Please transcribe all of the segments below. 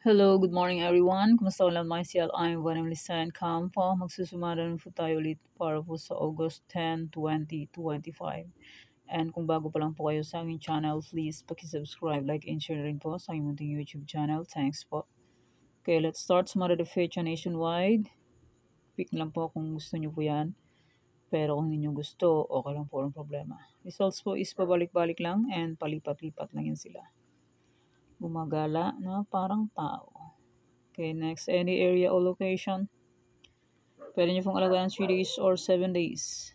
Hello, good morning everyone. Kumusta ulit mga CL? I'm Vanessa Lisan Campo. Magsusumada po tayo ulit para po sa August 10, 2025. And kung bago pa lang po kayo sa aming channel, please pakisubscribe, like, and share rin po sa aming munting YouTube channel. Thanks po. Okay, let's start. Sumada the feature nationwide. Pick lang po kung gusto nyo po yan. Pero kung hindi nyo gusto, okay lang po, walang problema. Results po is pabalik-balik lang and palipat-lipat lang yan sila. Gumagala na parang tao. Okay, next, any area or location. Pwede nyo pong alagaan 3 days or 7 days.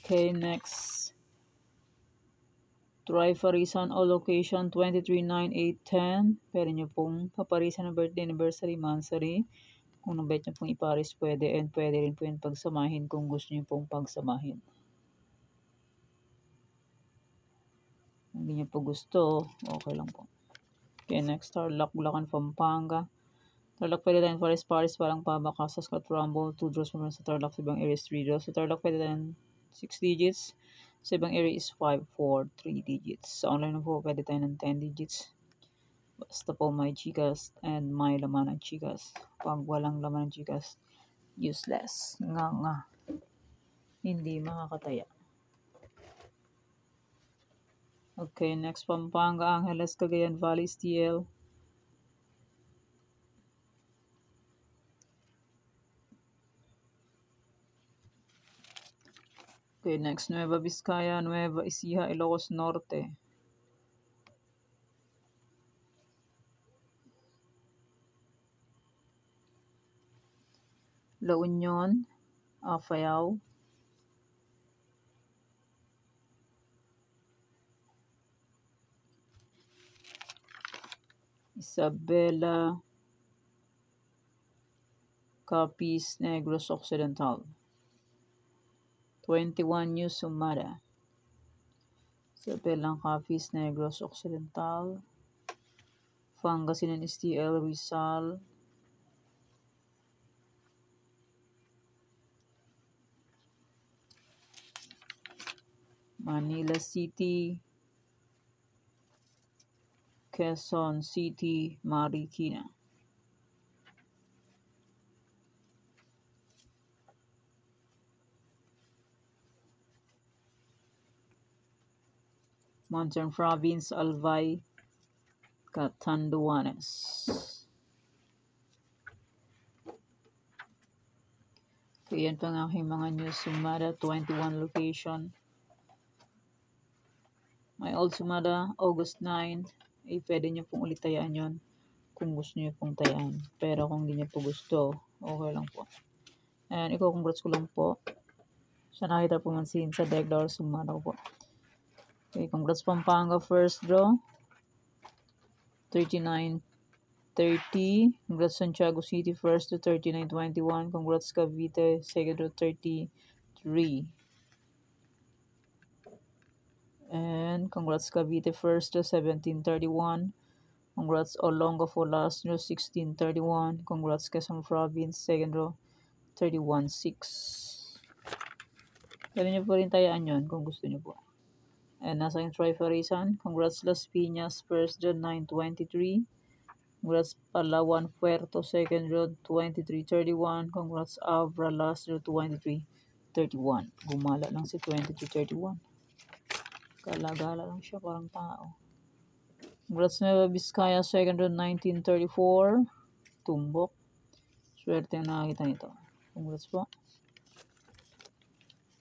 Okay, next. Try Parisan or location 239810. Pwede nyo pong paparisan ng birthday, anniversary, monthsary. Kung nabet nyo pong iparis, pwede. And pwede rin po yung pagsamahin kung gusto nyo pong pagsamahin. Kung hindi nyo po gusto, okay lang po. Okay, next. Tarlac, Bulacan, Pampanga. Tarlac pwede tayong Paris, parang Pabaka, Scott Rumble, 2 draws mo sa Tarlac, sa ibang area is 3 draws. Sa Tarlac pwede tayong 6 digits. Sa ibang area is 5, 4, 3 digits. Sa online po pwede tayo ng 10 digits. Basta po may chikas and may laman ng chikas. Pag walang laman ng chikas, useless. Nga. Hindi makakataya. Okay, next Pampanga, Angeles, Cagayan Valley, STL. Okay, next Nueva Vizcaya, Nueva Ecija, Ilocos Norte. La Union, Afayao. Isabela, Capiz, Negros Occidental. 21 New Sumada. Isabela, Capiz, Negros Occidental. Pangasinan, STL, Rizal. Manila City, Quezon City, Marikina. Mountain Province, Albay, Catanduanes. So, yan pa ang aking mga news. Sumada, 21 location. May Old Sumada, August 9. Pwede nyo pong ulit tayaan yun kung gusto nyo pong tayaan. Pero kung hindi nyo po gusto, okay lang po. And congrats ko lang po sa nakita po mansin sa Degdar Sumada ko po. Okay, congrats Pampanga, first draw. 39-30. Congrats Santiago City, first to 39-21. Congrats Cavite, second to 33. And congrats Cavite, first to 17-31. Congrats Olongapo, last row 16-31. Congrats Quezon Province, second row 31-6. Pwede nyo po rin tayaan yun kung gusto nyo po. And nasa yung Trifarisan, congrats Las Piñas, first row 9-23. Congrats Palawan Puerto, second row 23-31. Congrats Abra, last row 23-31. Gumala lang si 23-31. Galagala lang siya, parang tao. Congrats Nueva Vizcaya, second round 1934. Tumbok. Swerte ang nakakita nito. Congrats po.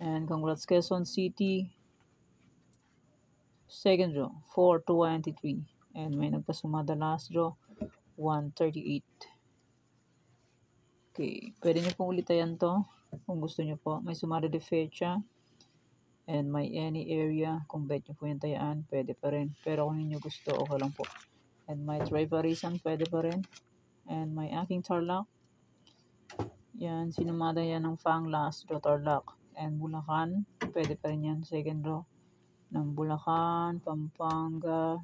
And congrats Quezon City. Second draw, 4-23. And may nagpasumada last draw, 138. Okay, pwede nyo pong ulitayan to kung gusto nyo po. May sumada de fecha. And may any area, kung bet nyo po yung tayaan, pwede pa rin. Pero kung hindi nyo gusto, okay lang po. And may Trifarisan, pwede pa rin. And may aking Tarlac. Yan, sinumada yan ng Fang last draw Tarlac. And Bulacan, pwede pa rin yan, second draw. Ng Bulacan, Pampanga,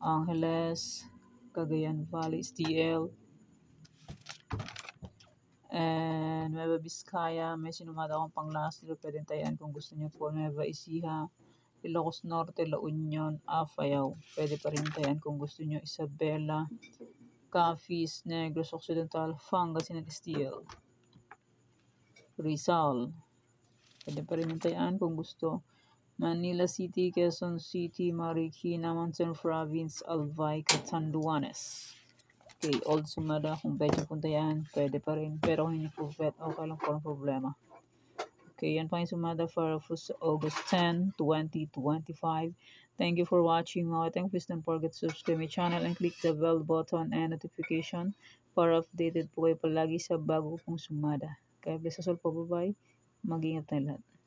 Angeles, Cagayan Valley, STL. And Nueva Vizcaya, may sinumada akong panglas dito, pwedeng tayan kung gusto niyo po. Nueva Ecija, Ilocos Norte, La Union, Afayao, pwede pa rin tayan kung gusto niyo. Isabela, Capiz, Negros Occidental, Pangasinan Steel, Rizal, pwede pa rin tayan kung gusto. Manila City, Quezon City, Marikina, Mountain Province, Albay, Catanduanes. Okay, Old Sumada, kung pwede punta yan, pwede pa rin. Pero kung hindi po pwede, okay lang po ang problema. Okay, yan pa yung Sumada for August 10, 2025. Thank you for watching mga kateng. Please don't forget to subscribe my channel and click the bell button and notification para updated po kayo palagi sa bago pong Sumada. Kaya bless us all po, bye-bye. Mag-ingat na lahat.